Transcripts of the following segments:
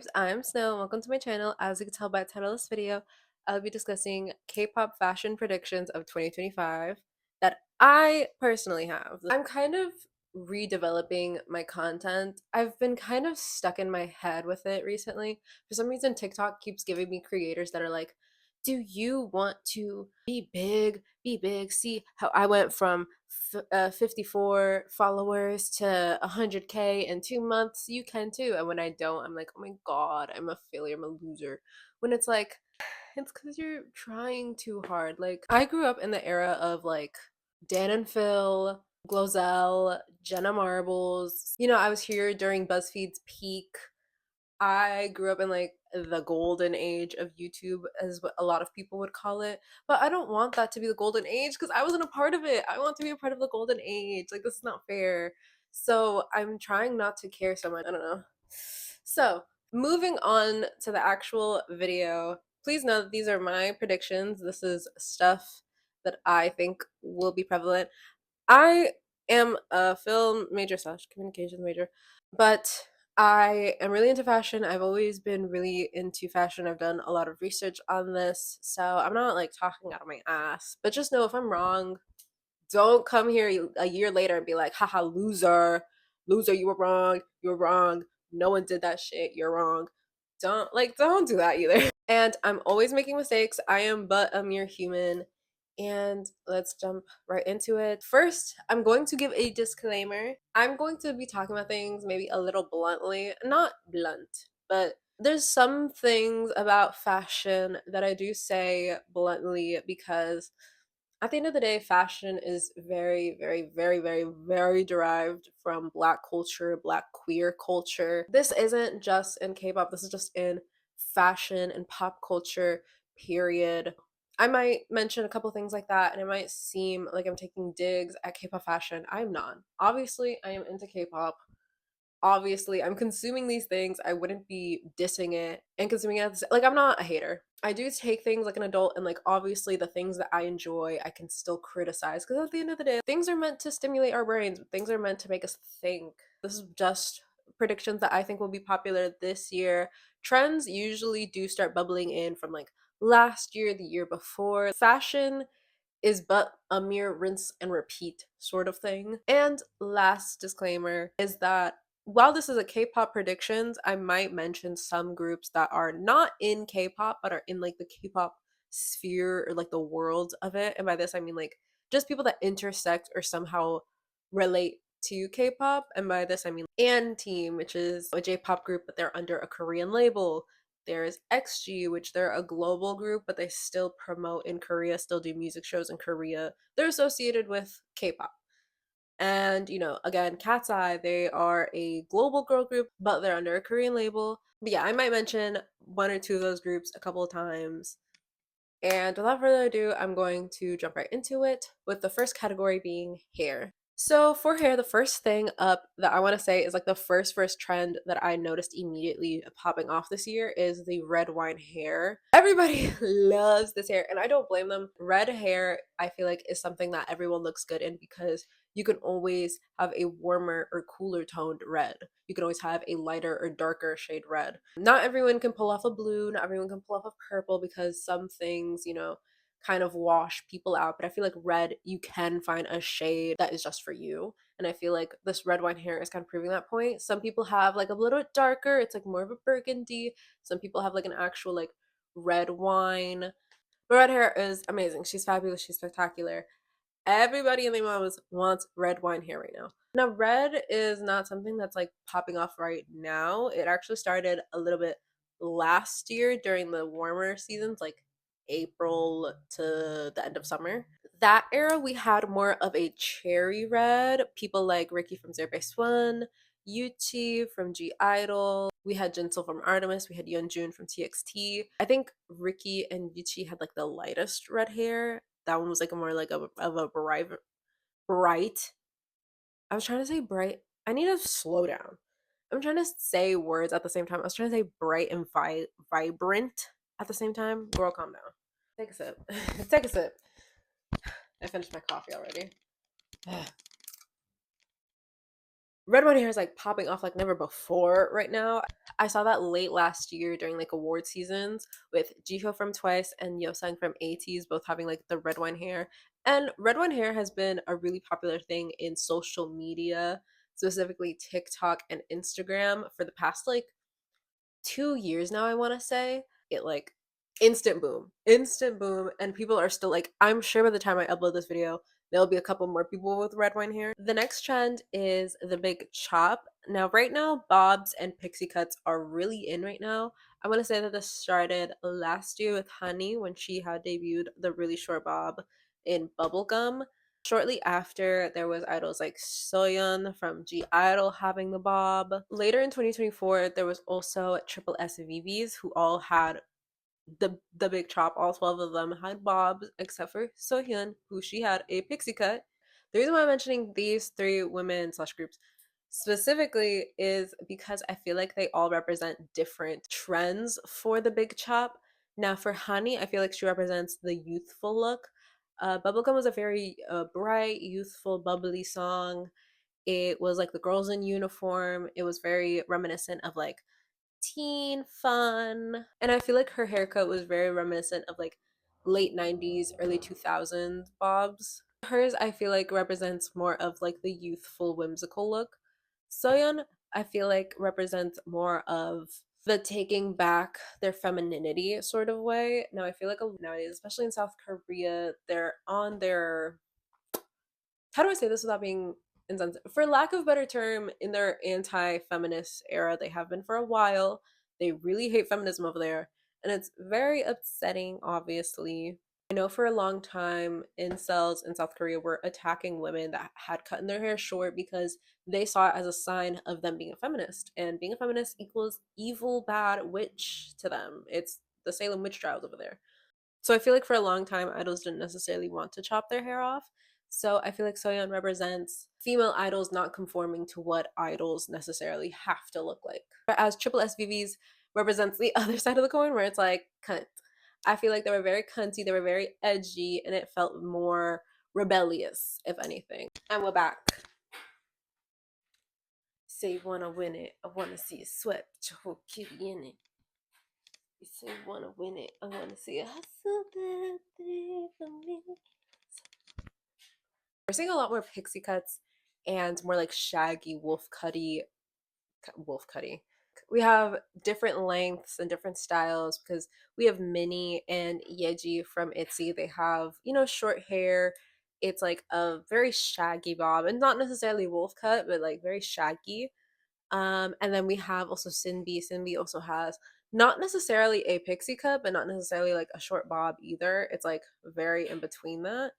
vibes? I'm Snow. Welcome to my channel. As you can tell by the title of this video, I'll be discussing K-pop fashion predictions of 2025 that I personally have. I'm kind of redeveloping my content. I've been kind of stuck in my head with it recently. For some reason, TikTok keeps giving me creators that are like, do you want to be big? Be big. See how I went from 54 followers to 100K in 2 months. You can too. And when I don't, I'm like, oh my God, I'm a failure. I'm a loser. When it's like, it's because you're trying too hard. Like, I grew up in the era of like Dan and Phil, Glozell, Jenna Marbles. I was here during BuzzFeed's peak. I grew up in like the golden age of YouTube, as what a lot of people would call it. But I don't want that to be the golden age because I wasn't a part of it. I want to be a part of the golden age. Like, this is not fair. So I'm trying not to care so much. I don't know. So, moving on to the actual video, please know that these are my predictions. This is stuff that I think will be prevalent. I am a film major slash communications major, but I am really into fashion. I've always been really into fashion. I've done a lot of research on this, so I'm not like talking out of my ass. But just know if I'm wrong, don't come here a year later and be like, haha, loser, loser, you were wrong, you were wrong. No one did that shit, you're wrong. Don't do that either. And I'm always making mistakes. I am but a mere human. And let's jump right into it. First, I'm going to give a disclaimer. I'm going to be talking about things maybe a little bluntly, not blunt, but there's some things about fashion that I do say bluntly because at the end of the day, fashion is very, very, very, very, very derived from Black culture, Black queer culture. This isn't just in K-pop, this is just in fashion and pop culture, period. I might mention a couple things like that, and it might seem like I'm taking digs at K-pop fashion. I'm not. Obviously, I am into K-pop. Obviously, I'm consuming these things. I wouldn't be dissing it and consuming it like, I'm not a hater. I do take things like an adult, and like obviously the things that I enjoy I can still criticize because at the end of the day things are meant to stimulate our brains. Things are meant to make us think. This is just predictions that I think will be popular this year. Trends usually do start bubbling in from like last year, the year before. Fashion is but a mere rinse and repeat sort of thing. And last disclaimer is that while this is a K-pop predictions, I might mention some groups that are not in K-pop but are in like the K-pop sphere or like the world of it. And by this I mean like just people that intersect or somehow relate to K-pop. And by this I mean An Team, which is a J-pop group but they're under a Korean label. There's XG, which they're a global group, but they still promote in Korea, still do music shows in Korea. They're associated with K-pop. And, again, Cat's Eye, they are a global girl group, but they're under a Korean label. But yeah, I might mention one or two of those groups a couple of times. And without further ado, I'm going to jump right into it with the first category being hair. So for hair, the first thing up that I want to say is like the first trend that I noticed immediately popping off this year is the red wine hair. Everybody loves this hair and I don't blame them. Red hair, I feel like, is something that everyone looks good in because you can always have a warmer or cooler toned red. You can always have a lighter or darker shade red. Not everyone can pull off a blue, not everyone can pull off a purple because some things, kind of wash people out. But I feel like red, you can find a shade that is just for you. And I feel like this red wine hair is kind of proving that point. Some people have like a little bit darker, it's like more of a burgundy. Some people have like an actual like red wine. But red hair is amazing. She's fabulous, she's spectacular. Everybody and their mamas wants red wine hair right now. Now, red is not something that's like popping off right now. It actually started a little bit last year during the warmer seasons, like April to the end of summer. That era, we had more of a cherry red. People like Ricky from Zero Base One, Yuchi from G Idol. We had Jinsel from Artemis. We had Yeonjun from TXT. I think Ricky and Yuchi had like the lightest red hair. That one was like a more like of a bright. I was trying to say bright. I need to slow down. I'm trying to say words at the same time. I was trying to say bright and vibrant at the same time. Girl, calm down. Take a sip. Take a sip. I finished my coffee already. red one hair is like popping off like never before right now. I saw that late last year during like award seasons with Jihyo from Twice and Yosung from ATEEZ both having like the red wine hair. And red wine hair has been a really popular thing in social media, specifically TikTok and Instagram for the past like 2 years now, I want to say. It like instant boom, and people are still like, I'm sure by the time I upload this video, there'll be a couple more people with red wine hair. The next trend is the big chop. Now, right now, bobs and pixie cuts are really in right now. I want to say that this started last year with Honey when she had debuted the really short bob in Bubblegum. Shortly after, there was idols like Soyeon from G Idol having the bob. Later in 2024, there was also Triple S VVs who all had the big chop. All 12 of them had bobs except for Sohyun, who she had a pixie cut. The reason why I'm mentioning these three women slash groups specifically is because I feel like they all represent different trends for the big chop. Now for Honey, I feel like she represents the youthful look. Bubblegum was a very bright, youthful, bubbly song. It was like the girls in uniform. It was very reminiscent of like teen fun. And I feel like her haircut was very reminiscent of like late 90s, early 2000s bobs. Hers, I feel like, represents more of like the youthful, whimsical look. Soyeon, I feel like, represents more of the taking back their femininity sort of way. Now, I feel like nowadays, especially in South Korea, they're on their, how do I say this without being insensitive? For lack of a better term, in their anti-feminist era, they have been for a while. They really hate feminism over there, and it's very upsetting, obviously. I know for a long time, incels in South Korea were attacking women that had cut their hair short because they saw it as a sign of them being a feminist. And being a feminist equals evil, bad, witch to them. It's the Salem witch trials over there. So I feel like for a long time, idols didn't necessarily want to chop their hair off. So I feel like Soyeon represents female idols not conforming to what idols necessarily have to look like. Whereas Triple SVVs represents the other side of the coin where it's like cunt. I feel like they were very cunty, they were very edgy, and it felt more rebellious, if anything. And we're back. Say you wanna win it, I wanna see you sweat, put your whole kitty in it. You say you wanna win it, I wanna see you hustle that thing for me. We're seeing a lot more pixie cuts and more like shaggy wolf cutty. We have different lengths and different styles because we have Minnie and Yeji from ITZY. They have, short hair. It's like a very shaggy bob and not necessarily wolf cut, but like very shaggy. And then we have also Sinbi. Sinbi also has not necessarily a pixie cut, but not necessarily like a short bob either. It's like very in between that.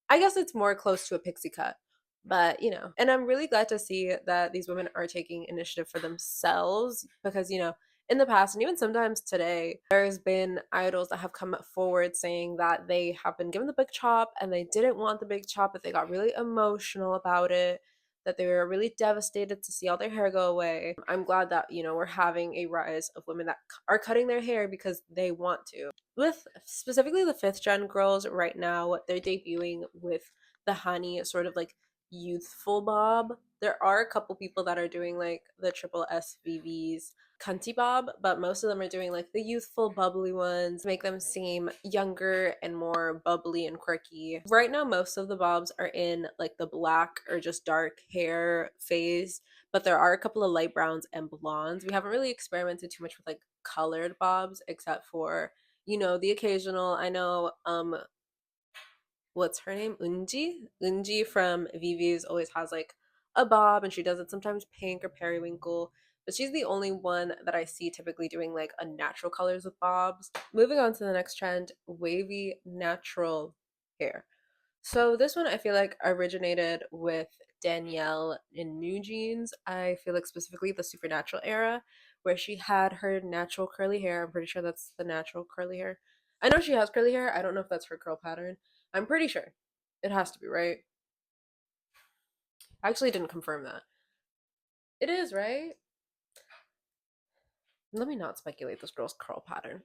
I guess it's more close to a pixie cut, but and I'm really glad to see that these women are taking initiative for themselves because, in the past and even sometimes today, there's been idols that have come forward saying that they have been given the big chop and they didn't want the big chop, but they got really emotional about it, that they were really devastated to see all their hair go away. I'm glad that, we're having a rise of women that are cutting their hair because they want to. With specifically the fifth gen girls right now, they're debuting with the Honey sort of like youthful bob. There are a couple people that are doing like the triple SVVs cunty bob, but most of them are doing like the youthful bubbly ones, make them seem younger and more bubbly and quirky. Right now most of the bobs are in like the black or just dark hair phase, but there are a couple of light browns and blondes. We haven't really experimented too much with like colored bobs except for the occasional. I know what's her name? Unji from VV's always has like a bob and she does it sometimes pink or periwinkle, but she's the only one that I see typically doing like a natural colors with bobs. Moving on to the next trend, wavy natural hair. So this one I feel like originated with Danielle in New Jeans. I feel like specifically the Supernatural era where she had her natural curly hair. I'm pretty sure that's the natural curly hair. I know she has curly hair. I don't know if that's her curl pattern. I'm pretty sure. It has to be, right? I actually didn't confirm that. It is, right? Let me not speculate this girl's curl pattern.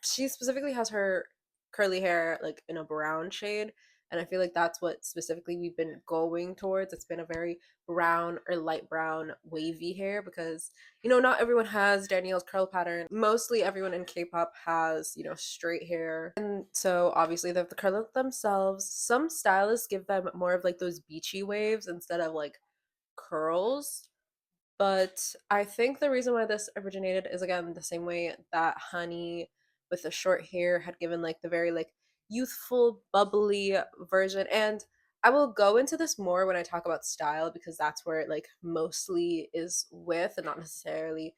She specifically has her curly hair like in a brown shade. And I feel like that's what specifically we've been going towards. It's been a very brown or light brown wavy hair because, not everyone has Danielle's curl pattern. Mostly everyone in K-pop has, straight hair. And so obviously they have to curl it themselves. Some stylists give them more of like those beachy waves instead of like curls. But I think the reason why this originated is again the same way that Honey with the short hair had given like the very like youthful, bubbly version. And I will go into this more when I talk about style because that's where it like mostly is with and not necessarily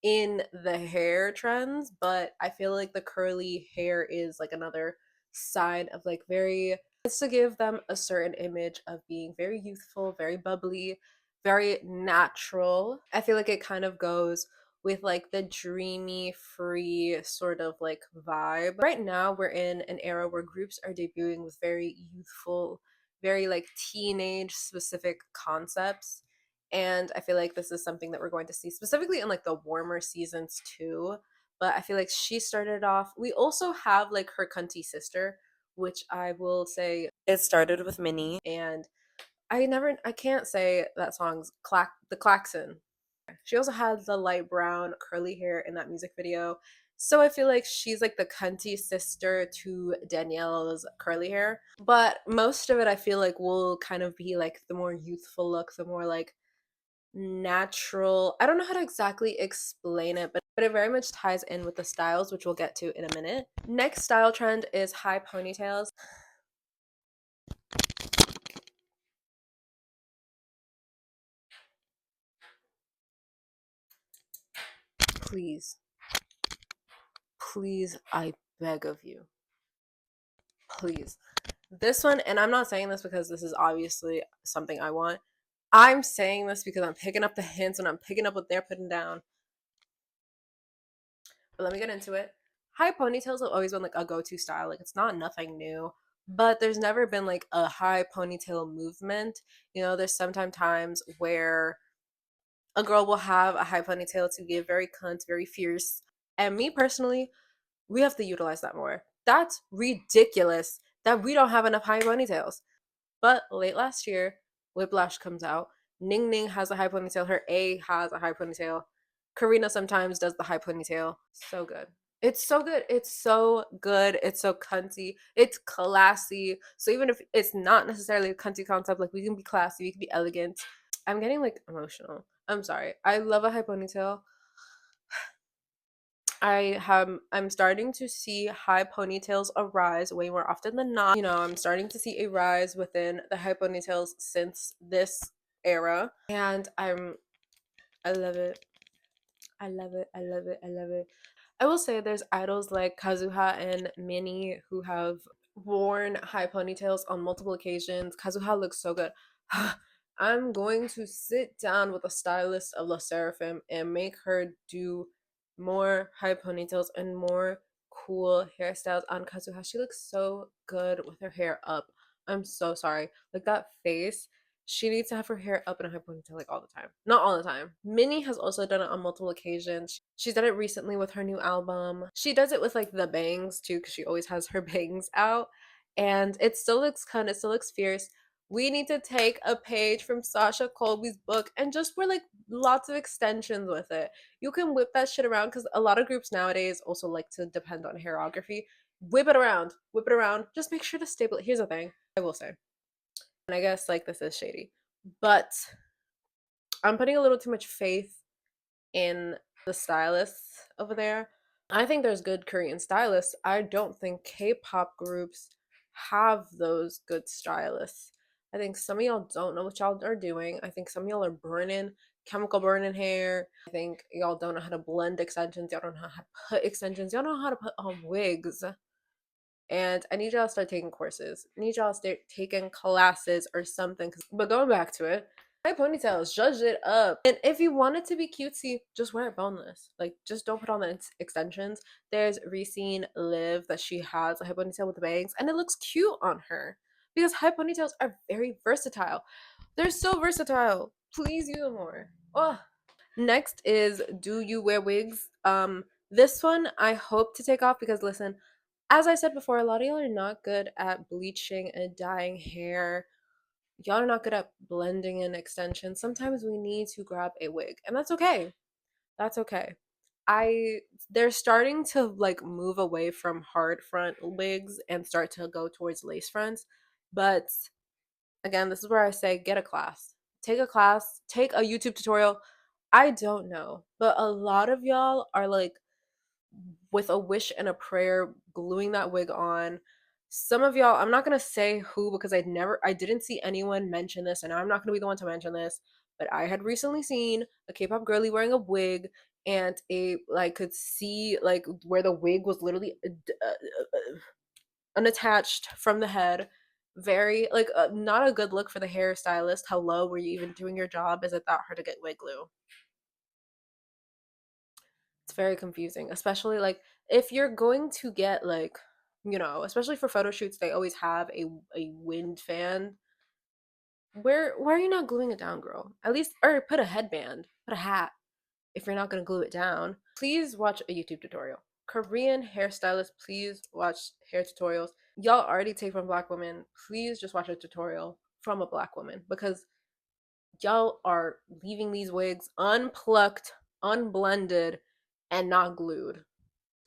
in the hair trends. But I feel like the curly hair is like another side of like very, it's to give them a certain image of being very youthful, very bubbly, very natural. I feel like it kind of goes with like the dreamy, free sort of like vibe. Right now, we're in an era where groups are debuting with very youthful, very like teenage specific concepts. And I feel like this is something that we're going to see specifically in like the warmer seasons too. But I feel like she started off. We also have like her cunty sister, which I will say it started with Minnie. And I can't say that song's the klaxon. She also had the light brown curly hair in that music video. So I feel like she's like the cunty sister to Danielle's curly hair. But most of it I feel like will kind of be like the more youthful look, the more like natural. I don't know how to exactly explain it, but it very much ties in with the styles, which we'll get to in a minute. Next style trend is high ponytails. Please, please, I beg of you, please. This one, and I'm not saying this because this is obviously something I want. I'm saying this because I'm picking up the hints and I'm picking up what they're putting down. But let me get into it. High ponytails have always been like a go-to style. Like it's not nothing new, but there's never been like a high ponytail movement. There's sometimes times where a girl will have a high ponytail to give very cunt, very fierce. And me personally, we have to utilize that more. That's ridiculous that we don't have enough high ponytails. But late last year, Whiplash comes out. Ning Ning has a high ponytail. Her A has a high ponytail. Karina sometimes does the high ponytail. So good. It's so good. It's so good. It's so cunty. It's classy. So even if it's not necessarily a cunty concept, like we can be classy, we can be elegant. I'm getting like emotional. I'm sorry. I love a high ponytail. I'm starting to see high ponytails arise way more often than not. I'm starting to see a rise within the high ponytails since this era. And I love it. I love it. I love it. I love it. I will say there's idols like Kazuha and Minnie who have worn high ponytails on multiple occasions. Kazuha looks so good. I'm going to sit down with a stylist of La Seraphim and make her do more high ponytails and more cool hairstyles on Kazuha. She looks so good with her hair up. I'm so sorry. Like that face, she needs to have her hair up in a high ponytail like all the time. Not all the time. Minnie has also done it on multiple occasions. She's done it recently with her new album. She does it with like the bangs too, because she always has her bangs out. And it still looks cunt, it still looks fierce. We need to take a page from Sasha Colby's book and just wear like lots of extensions with it. You can whip that shit around because a lot of groups nowadays also like to depend on hairography. Whip it around, whip it around. Just make sure to staple it. Here's the thing I will say, and I guess like this is shady, but I'm putting a little too much faith in the stylists over there. I think there's good Korean stylists. I don't think K-pop groups have those good stylists. I think some of y'all don't know what y'all are doing. I think some of y'all are burning, chemical burning hair. I think y'all don't know how to blend extensions. Y'all don't know how to put extensions. Y'all don't know how to put on wigs. And I need y'all to start taking courses. I need y'all to start taking classes or something. But going back to it, my ponytails, judge it up. And if you want it to be cutesy, just wear it boneless. Like, just don't put on the extensions. There's Racine Liv that she has a high ponytail with the bangs, and it looks cute on her. Because high ponytails are very versatile. They're so versatile. Please use them more. Oh. Next is, do you wear wigs? This one I hope to take off because listen, As I said before, a lot of y'all are not good at bleaching and dyeing hair. Y'all are not good at blending in extensions. Sometimes we need to grab a wig, and that's okay. That's okay. I They're starting to like move away from hard front wigs and start to go towards lace fronts. But again, this is where I say get a class. Take a class, take a YouTube tutorial. I don't know, but a lot of y'all are like with a wish and a prayer gluing that wig on. Some of y'all, I'm not going to say who because I didn't see anyone mention this, and I'm not going to be the one to mention this, but I had recently seen a K-pop girlie wearing a wig, and a like could see like where the wig was literally unattached from the head. Very like not a good look for the hairstylist. Hello, were you even doing your job? Is it that hard to get wig glue? It's very confusing, especially like if you're going to get like, especially for photo shoots, they always have a wind fan. Why are you not gluing it down, girl? At least or put a headband, put a hat if you're not gonna glue it down. Please watch a YouTube tutorial. Korean hairstylists, please watch hair tutorials. Y'all already take from black women. Please just watch a tutorial from a black woman because y'all are leaving these wigs unplucked, unblended, and not glued.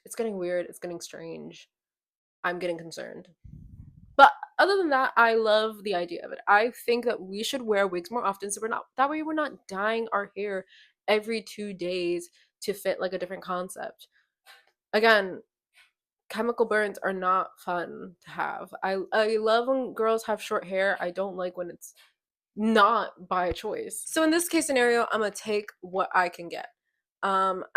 It's getting weird. It's getting strange. I'm getting concerned. But other than that, I love the idea of it. I think that we should wear wigs more often so we're not that way we're not dyeing our hair every 2 days to fit like a different concept. Again, chemical burns are not fun to have. I love when girls have short hair. I don't like when it's not by choice. So in this case scenario, I'm gonna take what I can get.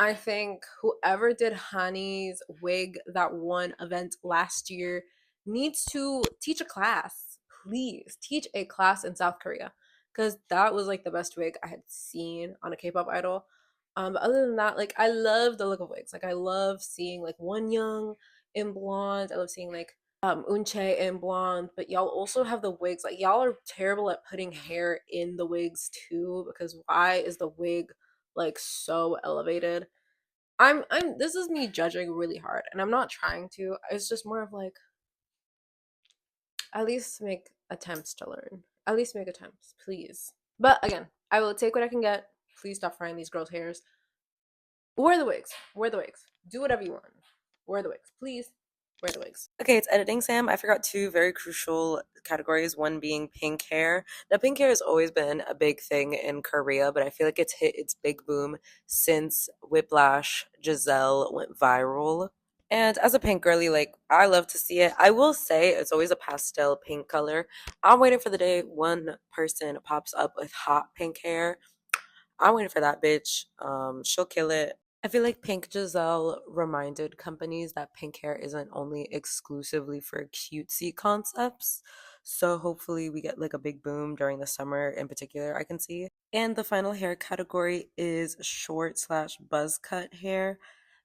I think whoever did Honey's wig that one event last year needs to teach a class. Please teach a class in South Korea because that was like the best wig I had seen on a K-pop idol. But other than that, like I love the look of wigs. Like I love seeing like One Young in blonde. I love seeing like Unche in blonde, but y'all also have the wigs. Like y'all are terrible at putting hair in the wigs too, because why is the wig like so elevated? I'm this is me judging really hard, and I'm not trying to. It's just more of like at least make attempts to learn. At least make attempts, please. But again, I will take what I can get. Please stop frying these girls' hairs. Wear the wigs. Wear the wigs. Do whatever you want. Wear the wigs. Please wear the wigs. Okay, it's editing, Sam. I forgot two very crucial categories, one being pink hair. Now, pink hair has always been a big thing in Korea, but I feel like it's hit its big boom since Whiplash Giselle went viral. And as a pink girly, like, I love to see it. I will say it's always a pastel pink color. I'm waiting for the day one person pops up with hot pink hair. I'm waiting for that bitch. She'll kill it. I feel like Pink Giselle reminded companies that pink hair isn't only exclusively for cutesy concepts. So hopefully we get like a big boom during the summer in particular, I can see. And the final hair category is short slash buzz cut hair.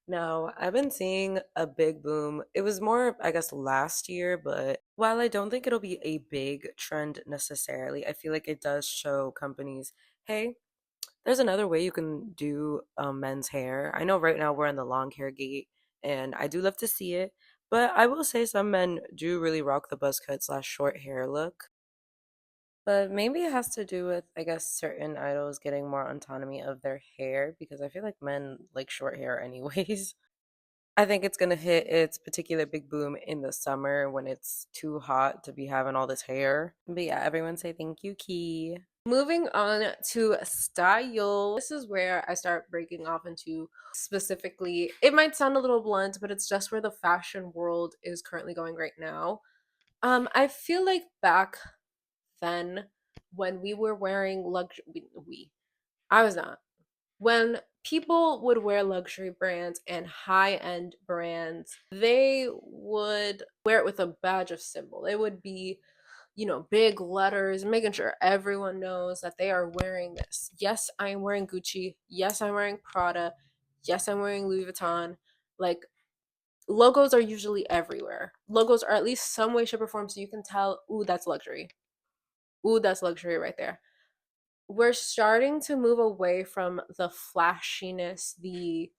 Now, I've been seeing a big boom. It was more, I guess, last year, but while I don't think it'll be a big trend necessarily, I feel like it does show companies, hey, there's another way you can do men's hair. I know right now we're in the long hair gate, and I do love to see it. But I will say some men do really rock the buzz cut slash short hair look. But maybe it has to do with, I guess, certain idols getting more autonomy of their hair because I feel like men like short hair anyways. I think it's gonna hit its particular big boom in the summer when it's too hot to be having all this hair. But yeah, everyone say thank you, Key. Moving on to style. This is where I start breaking off into specifically, it might sound a little blunt, but it's just where the fashion world is currently going right now. I feel like back then when we were wearing luxury, I was not. When people would wear luxury brands and high-end brands, they would wear it with a badge of symbol. It would be big letters, making sure everyone knows that they are wearing this. Yes, I am wearing Gucci. Yes, I'm wearing Prada. Yes, I'm wearing Louis Vuitton. Like, logos are usually everywhere. Logos are at least some way, shape, or form so you can tell, ooh, that's luxury. Ooh, that's luxury right there. We're starting to move away from the flashiness, the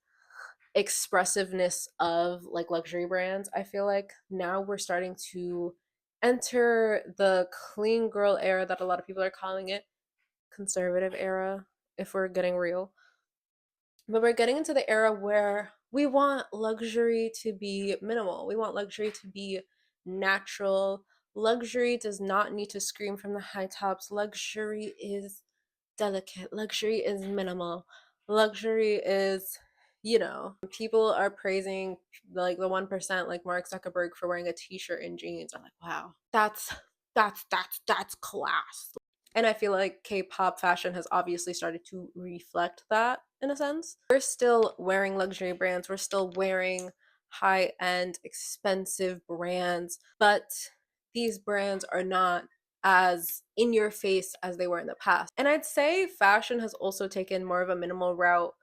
expressiveness of like luxury brands. I feel like now we're starting to enter the clean girl era that a lot of people are calling it, conservative era, if we're getting real. But we're getting into the era where we want luxury to be minimal. We want luxury to be natural. Luxury does not need to scream from the high tops. Luxury is delicate. Luxury is minimal. Luxury is, people are praising like the 1%, like Mark Zuckerberg for wearing a t-shirt and jeans. I'm like, wow, that's class. And I feel like K-pop fashion has obviously started to reflect that in a sense. We're still wearing luxury brands, we're still wearing high-end, expensive brands, but these brands are not as in your face as they were in the past. And I'd say fashion has also taken more of a minimal route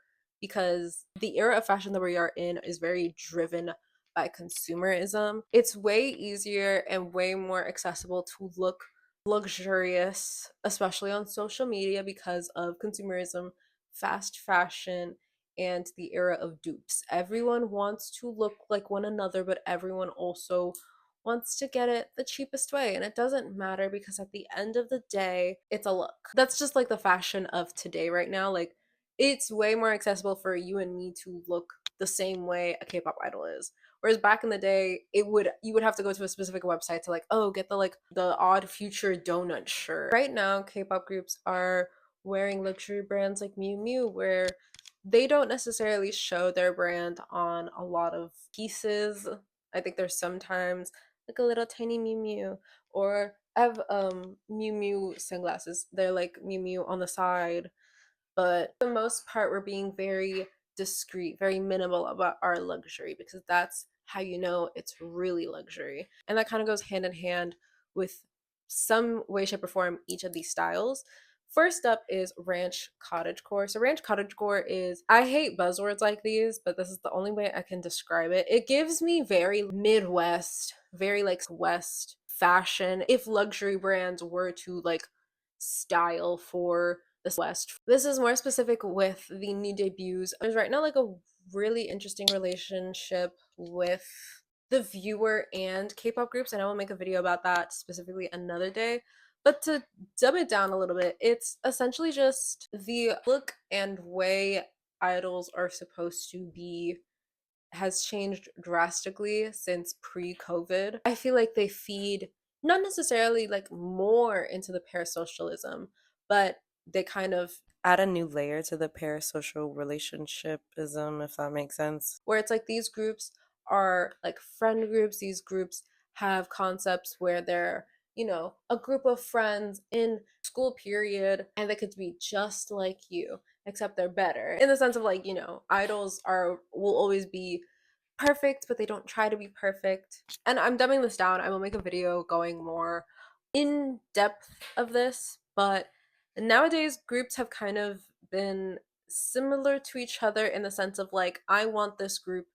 because the era of fashion that we are in is very driven by consumerism. It's way easier and way more accessible to look luxurious, especially on social media because of consumerism, fast fashion, and the era of dupes. Everyone wants to look like one another, but everyone also wants to get it the cheapest way. And it doesn't matter because at the end of the day, it's a look. That's just like the fashion of today right now. Like, it's way more accessible for you and me to look the same way a K-pop idol is. Whereas back in the day, you would have to go to a specific website to like, oh, get the odd future donut shirt. Right now, K-pop groups are wearing luxury brands like Miu Miu, where they don't necessarily show their brand on a lot of pieces. I think there's sometimes like a little tiny Miu Miu, or I have Miu Miu sunglasses. They're like Miu Miu on the side, but for the most part we're being very discreet, very minimal about our luxury because that's how you know it's really luxury. And that kind of goes hand in hand with some way, shape, or form each of these styles. First up is ranch cottagecore. So ranch cottagecore is, I hate buzzwords like these, but this is the only way I can describe it. It gives me very Midwest, very like West fashion. If luxury brands were to like style for the West. This is more specific with the new debuts. There's right now like a really interesting relationship with the viewer and K-pop groups, and I will make a video about that specifically another day. But to dumb it down a little bit, it's essentially just the look and way idols are supposed to be has changed drastically since pre-COVID. I feel like they feed not necessarily like more into the parasocialism, but they kind of Add a new layer to the parasocial relationshipism, if that makes sense. where it's like these groups are like friend groups, these groups have concepts where they're, a group of friends in school period and they could be just like you, except they're better. In the sense of like, idols are will always be perfect, but they don't try to be perfect. And I'm dumbing this down. I will make a video going more in depth of this, but nowadays groups have kind of been similar to each other in the sense of like, I want this group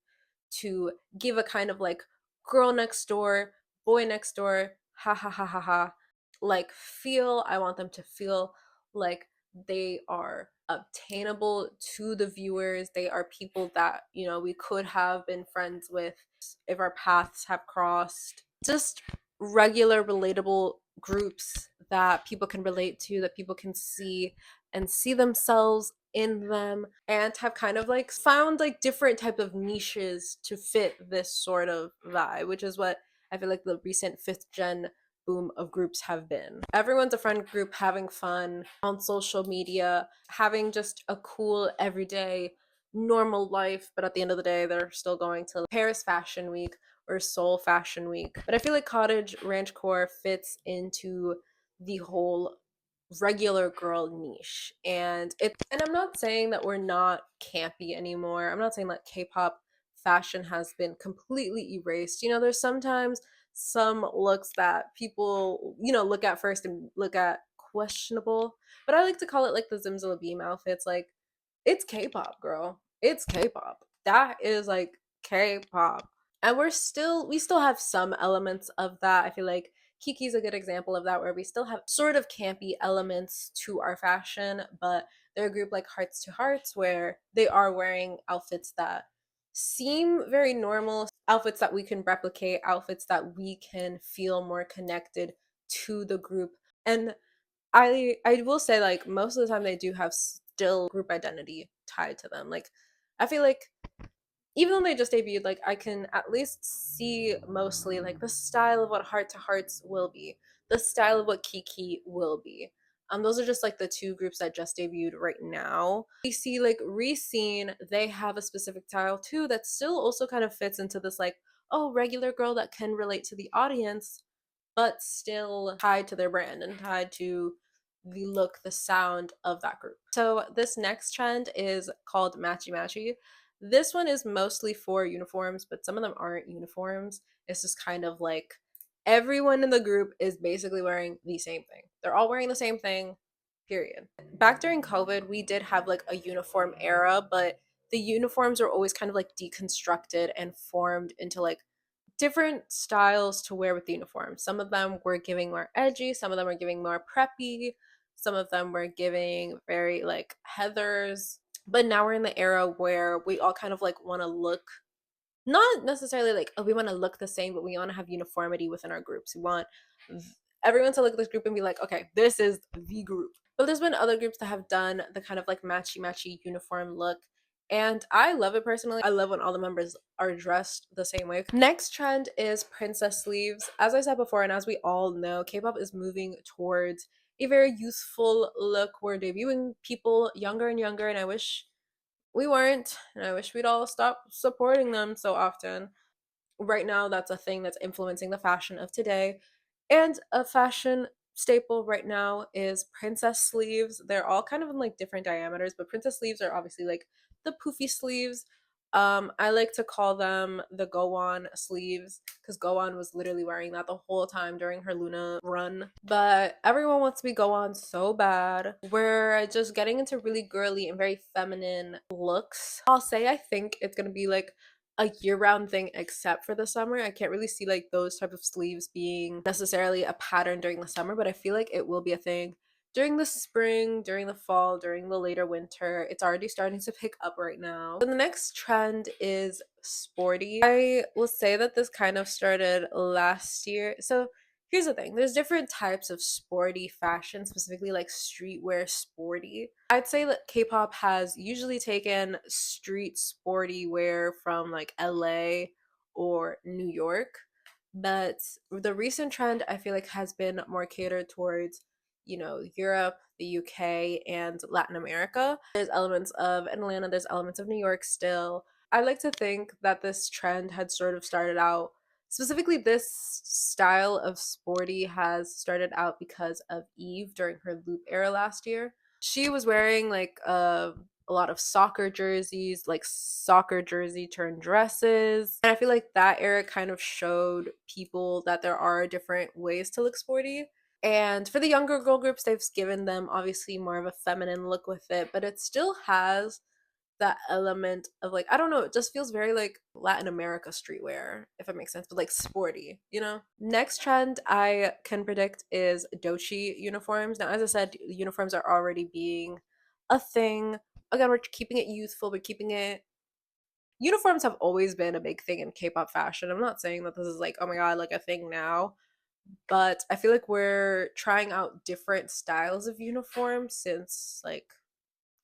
to give a kind of like girl next door, boy next door, ha ha ha ha ha, like feel. I want them to feel like they are obtainable to the viewers. They are people that, we could have been friends with if our paths have crossed. Just regular, relatable groups that people can relate to, that people can see and see themselves in them, and have kind of like found like different type of niches to fit this sort of vibe, which is what I feel like the recent fifth gen boom of groups have been. Everyone's a friend group having fun on social media, having just a cool everyday normal life, but at the end of the day they're still going to Paris Fashion Week or Seoul Fashion Week. But I feel like cottage ranchcore fits into the whole regular girl niche. And I'm not saying that we're not campy anymore. I'm not saying that K-pop fashion has been completely erased. There's sometimes some looks that people, look at first and look at questionable. But I like to call it like the Zimzala Beam outfits. Like, it's K-pop, girl. It's K-pop. That is like K-pop. And we still have some elements of that. I feel like Kiki's a good example of that, where we still have sort of campy elements to our fashion, but they're a group like Hearts to Hearts where they are wearing outfits that seem very normal, outfits that we can replicate, outfits that we can feel more connected to the group. And I will say, like, most of the time they do have still group identity tied to them. Like, I feel like even though they just debuted, like, I can at least see mostly like the style of what Heart to Hearts will be, the style of what Kiki will be. Those are just like the two groups that just debuted right now. We see like Reseen, they have a specific style too that still also kind of fits into this like, oh, regular girl that can relate to the audience, but still tied to their brand and tied to the look, the sound of that group. So this next trend is called Matchy Matchy. This one is mostly for uniforms, but some of them aren't uniforms. It's just kind of like everyone in the group is basically wearing the same thing. They're all wearing the same thing, period. Back during COVID, we did have like a uniform era, but the uniforms are always kind of like deconstructed and formed into like different styles to wear with the uniform. Some of them were giving more edgy, some of them were giving more preppy, some of them were giving very like Heathers. But now we're in the era where we all kind of like want to look not necessarily like, oh, we want to look the same, but we want to have uniformity within our groups. We want everyone to look at this group and be like, okay, this is the group. But there's been other groups that have done the kind of like matchy matchy uniform look. And I love it personally. I love when all the members are dressed the same way. Next trend is princess sleeves. As I said before, and as we all know, K-pop is moving towards a very youthful look. We're debuting people younger and younger, and I wish we weren't, and I wish we'd all stop supporting them so often. Right now, that's a thing that's influencing the fashion of today. And a fashion staple right now is princess sleeves. They're all kind of in like different diameters, but princess sleeves are obviously like the poofy sleeves. I like to call them the go on sleeves because go on was literally wearing that the whole time during her Luna run. But everyone wants to be go on so bad. We're just getting into really girly and very feminine looks. I'll say I think it's gonna be like a year-round thing except for the summer. I can't really see like those type of sleeves being necessarily a pattern during the summer, but I feel like it will be a thing during the spring, during the fall, during the later winter. It's already starting to pick up right now. So the next trend is sporty. I will say that this kind of started last year. So here's the thing, there's different types of sporty fashion, specifically like streetwear sporty. I'd say that K-pop has usually taken street sporty wear from like LA or New York, but the recent trend I feel like has been more catered towards, you know, Europe, the UK, and Latin America. There's elements of Atlanta, there's elements of New York still. I like to think that this trend had sort of started out, specifically this style of sporty has started out because of Eve during her Loop era last year. She was wearing like a lot of soccer jerseys, like soccer jersey turned dresses. And I feel like that era kind of showed people that there are different ways to look sporty. And for the younger girl groups, they've given them obviously more of a feminine look with it, but it still has that element of like, I don't know, it just feels very like Latin America streetwear, if it makes sense, but like sporty, you know? Next trend I can predict is Dochi uniforms. Now, as I said, uniforms are already being a thing. Again, we're keeping it youthful, but keeping it, uniforms have always been a big thing in K-pop fashion. I'm not saying that this is like, oh my god, like a thing now, but I feel like we're trying out different styles of uniforms since like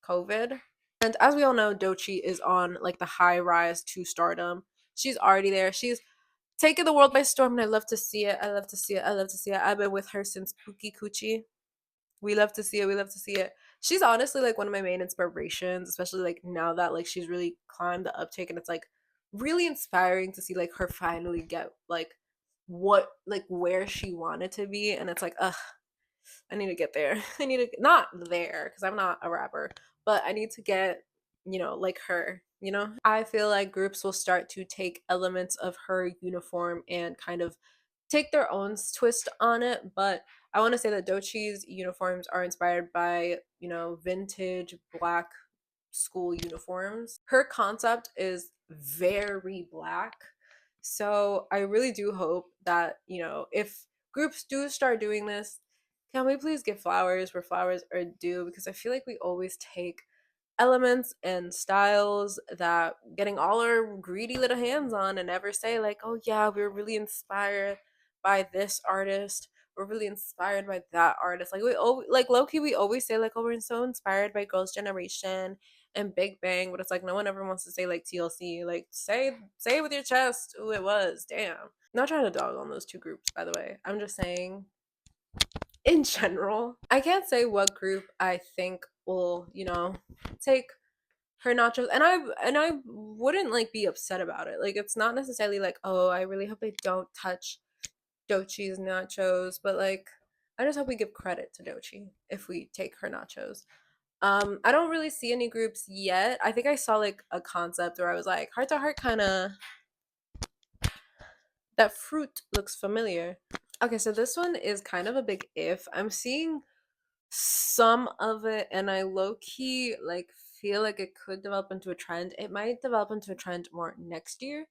COVID. And as we all know, Dochi is on like the high rise to stardom. She's already there. She's taken the world by storm, and I love to see it. I love to see it. I love to see it. I've been with her since Pookie Coochie. We love to see it. We love to see it. She's honestly like one of my main inspirations, especially like now that like she's really climbed the uptake, and it's like really inspiring to see like her finally get like what like where she wanted to be, and it's like, ugh, I need to get there. I need to not there because I'm not a rapper, but I need to get, you know, like her, you know? I feel like groups will start to take elements of her uniform and kind of take their own twist on it, but I want to say that Dochi's uniforms are inspired by, you know, vintage black school uniforms. Her concept is very black. So I really do hope that, you know, if groups do start doing this, can we please give flowers where flowers are due? Because I feel like we always take elements and styles that getting all our greedy little hands on and never say like, oh yeah, we're really inspired by this artist, we're really inspired by that artist. Like we like low key we always say like, oh, we're so inspired by Girls' Generation and Big Bang, but it's like no one ever wants to say like TLC. Like say with your chest who it was. Damn. Not trying to dog on those two groups, by the way. I'm just saying in general. I can't say what group I think will, take her nachos, and I wouldn't like be upset about it. Like it's not necessarily like, oh, I really hope they don't touch Dochi's nachos, but like I just hope we give credit to Dochi if we take her nachos. I don't really see any groups yet. I think I saw like a concept where I was like, heart to heart kind of that fruit looks familiar. Okay, so this one is kind of a big if. I'm seeing some of it and I low key like feel like it could develop into a trend. It might develop into a trend more next year,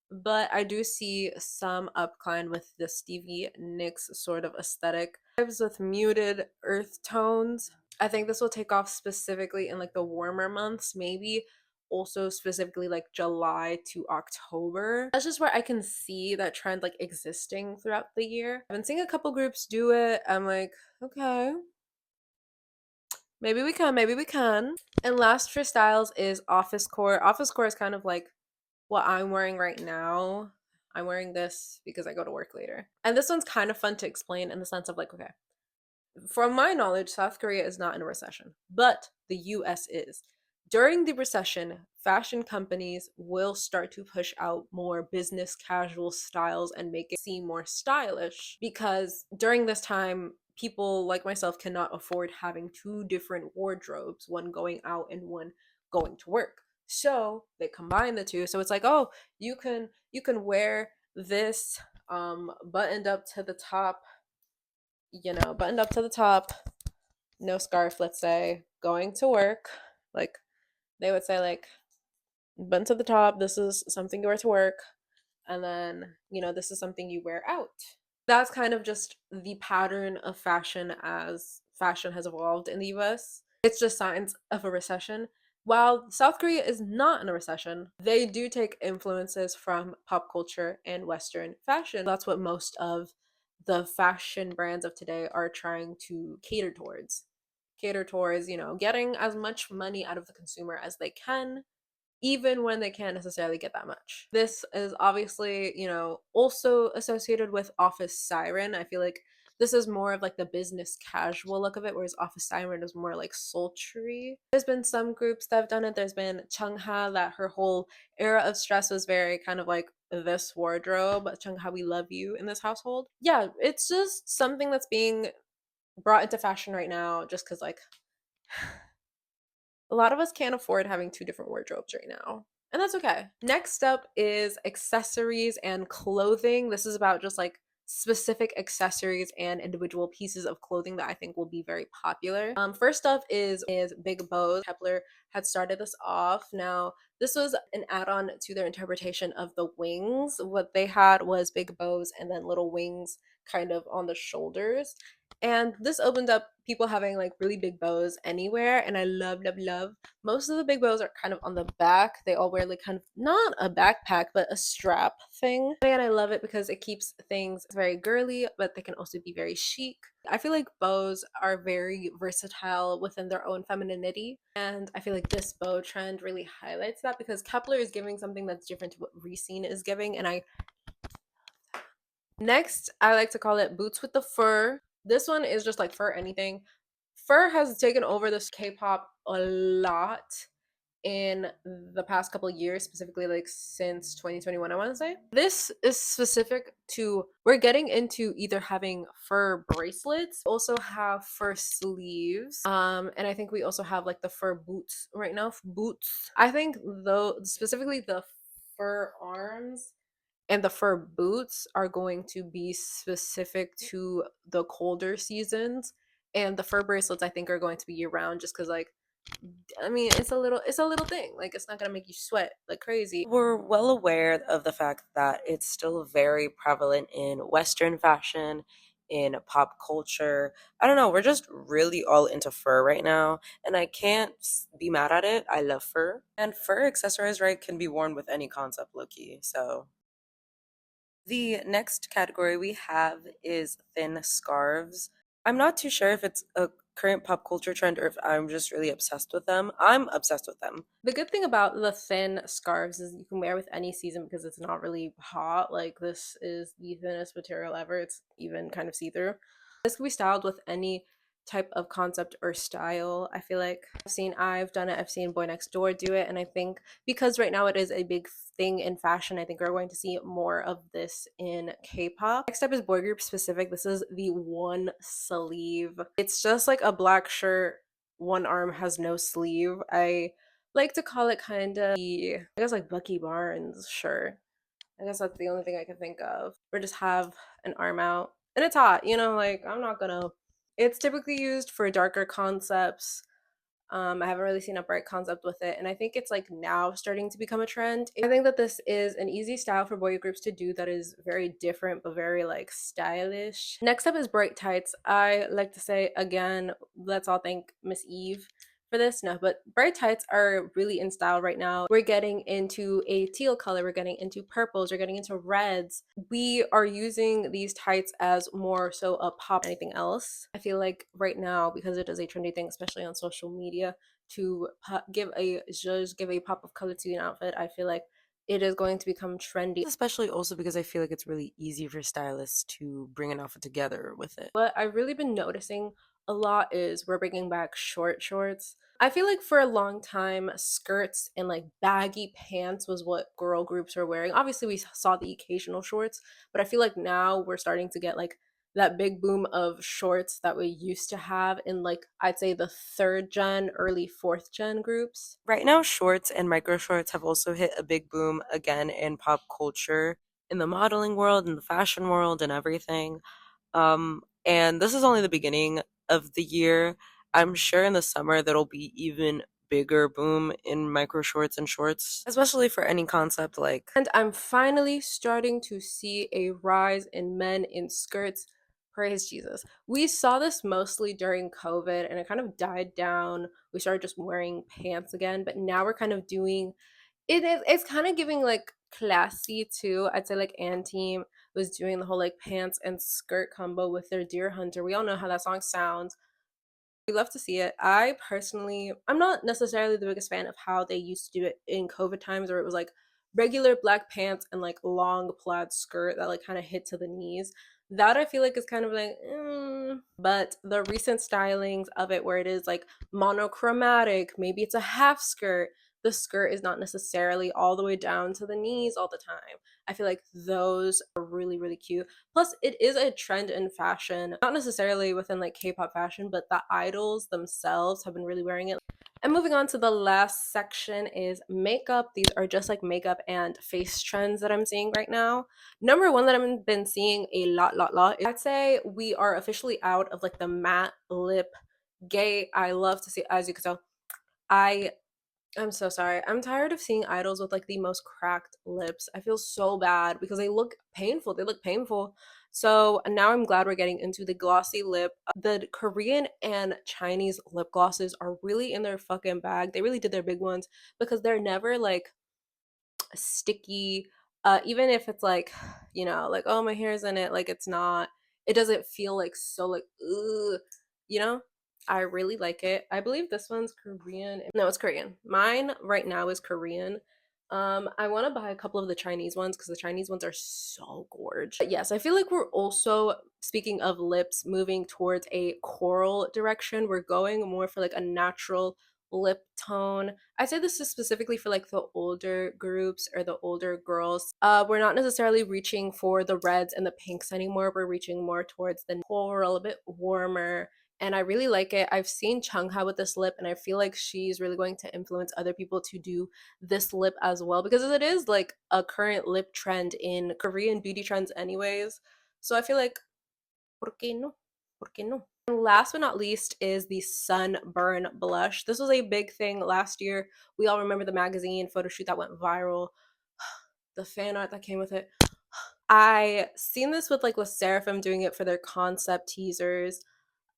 but I do see some upcline with the Stevie Nicks sort of aesthetic. Vibes with muted earth tones. I think this will take off specifically in like the warmer months, maybe also specifically like July to October. That's just where I can see that trend like existing throughout the year. I've been seeing a couple groups do it. I'm like, okay, maybe we can, maybe we can. And last for styles is office core. Office core is kind of like what I'm wearing right now. I'm wearing this because I go to work later. And this one's kind of fun to explain in the sense of like, okay, from my knowledge, South Korea is not in a recession, but the US is. During the recession, fashion companies will start to push out more business casual styles and make it seem more stylish because during this time, people like myself cannot afford having two different wardrobes, one going out and one going to work. So they combine the two. So it's like, oh, you can wear this buttoned up to the top, buttoned up to the top, no scarf, let's say, going to work. Like they would say, like, button to the top, this is something you wear to work. And then, this is something you wear out. That's kind of just the pattern of fashion as fashion has evolved in the US. It's just signs of a recession. While South Korea is not in a recession, they do take influences from pop culture and Western fashion. That's what most of the fashion brands of today are trying to cater towards. Cater towards, getting as much money out of the consumer as they can, even when they can't necessarily get that much. This is obviously, also associated with Office Siren. I feel like this is more of like the business casual look of it, whereas Office Siren is more like sultry. There's been some groups that have done it. There's been Chungha, that her whole era of stress was very kind of like this wardrobe. Chungha, we love you in this household. Yeah, it's just something that's being brought into fashion right now just because, like, a lot of us can't afford having two different wardrobes right now. And that's okay. Next up is accessories and clothing. This is about just like specific accessories and individual pieces of clothing that I think will be very popular. First up is big bows. Kepler had started this off. Now, this was an add-on to their interpretation of the wings. What they had was big bows and then little wings kind of on the shoulders. And this opened up people having like really big bows anywhere. And I love. Most of the big bows are kind of on the back. They all wear like kind of not a backpack, but a strap thing. And I love it because it keeps things very girly, but they can also be very chic. I feel like bows are very versatile within their own femininity. And I feel like this bow trend really highlights that because Kepler is giving something that's different to what Racine is giving. And I Next, I like to call it boots with the fur. This one is just like fur anything. Fur has taken over this K-pop a lot in the past couple of years, specifically like since 2021, I want to say. This is specific to we're getting into either having fur bracelets, also have fur sleeves, and I think we also have like the fur boots right now. Boots. I think though specifically the fur arms and the fur boots are going to be specific to the colder seasons, and the fur bracelets I think are going to be year round just because like I mean it's a little thing, like it's not gonna make you sweat like crazy. We're well aware of the fact that it's still very prevalent in Western fashion in pop culture. I don't know, we're just really all into fur right now, and I can't be mad at it. I love fur. And fur accessorized right can be worn with any concept, low-key. So the next category we have is thin scarves. I'm not too sure if it's a current pop culture trend or if I'm just really obsessed with them. I'm obsessed with them. The good thing about the thin scarves is you can wear with any season because it's not really hot. Like this is the thinnest material ever. It's even kind of see-through. This can be styled with any type of concept or style. I feel like I've done it, I've seen Boy Next Door do it, and I think because right now it is a big thing in fashion, I think we're going to see more of this in K-pop. Next up is boy group specific. This is the one sleeve. It's just like a black shirt, one arm has no sleeve. I like to call it kind of I guess like Bucky Barnes shirt. I guess that's the only thing I can think of. Or just have an arm out. And it's hot, you know, like I'm not gonna it's typically used for darker concepts. I haven't really seen a bright concept with it, and I think it's like now starting to become a trend. I think that this is an easy style for boy groups to do that is very different but very like stylish. Next up is bright tights. I like to say again, let's all thank Miss Eve for this. No, but bright tights are really in style right now. We're getting into a teal color, we're getting into purples, we're getting into reds. We are using these tights as more so a pop than anything else. I feel like right now, because it is a trendy thing, especially on social media, to give a pop of color to an outfit, I feel like it is going to become trendy. Especially also because I feel like it's really easy for stylists to bring an outfit together with it. What I've really been noticing a lot is we're bringing back short shorts. I feel like for a long time, skirts and like baggy pants was what girl groups were wearing. Obviously, we saw the occasional shorts, but I feel like now we're starting to get like that big boom of shorts that we used to have in like I'd say the third gen, early fourth gen groups. Right now, shorts and micro shorts have also hit a big boom again in pop culture, in the modeling world, in the fashion world, and everything. And this is only the beginning of the year. I'm sure in the summer there'll be even bigger boom in micro shorts and shorts, especially for any concept like. And I'm finally starting to see a rise in men in skirts. Praise Jesus. We saw this mostly during COVID and it kind of died down. We started just wearing pants again, but now we're kind of doing it's kind of giving like classy too. I'd say like Team was doing the whole like pants and skirt combo with their Deer Hunter. We all know how that song sounds. We love to see it. I personally, I'm not necessarily the biggest fan of how they used to do it in COVID times, where it was like regular black pants and like long plaid skirt that like kind of hit to the knees. That I feel like is kind of like, but the recent stylings of it, where it is like monochromatic, maybe it's a half skirt. The skirt is not necessarily all the way down to the knees all the time. I feel like those are really, really cute. Plus, it is a trend in fashion, not necessarily within like K-pop fashion, but the idols themselves have been really wearing it. And moving on to the last section is makeup. These are just like makeup and face trends that I'm seeing right now. Number one that I've been seeing a lot. I'd say we are officially out of like the matte lip gay. I love to see, as you can tell, I I'm so sorry. I'm tired of seeing idols with like the most cracked lips. I feel so bad because they look painful. They look painful. So now I'm glad we're getting into the glossy lip. The Korean and Chinese lip glosses are really in their fucking bag. They really did their big ones because they're never like sticky. Even if it's like, you know, like oh my hair's in it, like it's not. It doesn't feel like so like ugh, you know. I really like it. I believe this one's Korean. No, it's Korean. Mine right now is Korean. I want to buy a couple of the Chinese ones because the Chinese ones are so gorgeous. But yes, I feel like we're also speaking of lips moving towards a coral direction. We're going more for like a natural lip tone. I say this is specifically for like the older groups or the older girls. We're not necessarily reaching for the reds and the pinks anymore. We're reaching more towards the coral, a bit warmer. And I really like it. I've seen Chungha with this lip, and I feel like she's really going to influence other people to do this lip as well because it is like a current lip trend in Korean beauty trends, anyways. So I feel like, ¿por qué no? ¿Por qué no? And last but not least is the Sunburn Blush. This was a big thing last year. We all remember the magazine photo shoot that went viral, the fan art that came with it. I seen this with Seraphim doing it for their concept teasers.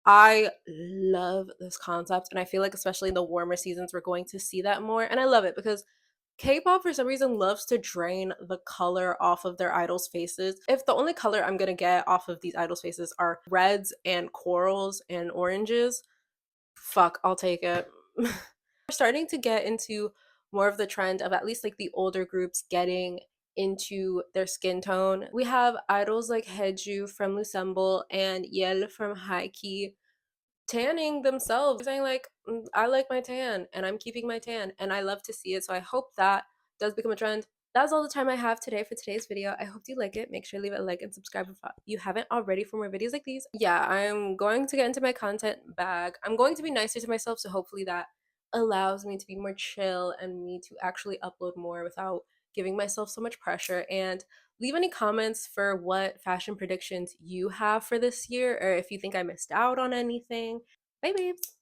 I love this concept, and I feel like especially in the warmer seasons we're going to see that more, and I love it because K-pop for some reason loves to drain the color off of their idols' faces. If the only color I'm gonna get off of these idols' faces are reds and corals and oranges, fuck, I'll take it. We're starting to get into more of the trend of at least like the older groups getting into their skin tone. We have idols like Heju from Lusemble and Yel from Haiki tanning themselves, saying like, I like my tan and I'm keeping my tan and I love to see it. So I hope that does become a trend. That's all the time I have today for today's video. I hope you like it. Make sure to leave it a like and subscribe if you haven't already for more videos like these. Yeah, I'm going to get into my content bag. I'm going to be nicer to myself, so hopefully that allows me to be more chill and me to actually upload more without giving myself so much pressure. And leave any comments for what fashion predictions you have for this year, or if you think I missed out on anything. Bye, babes.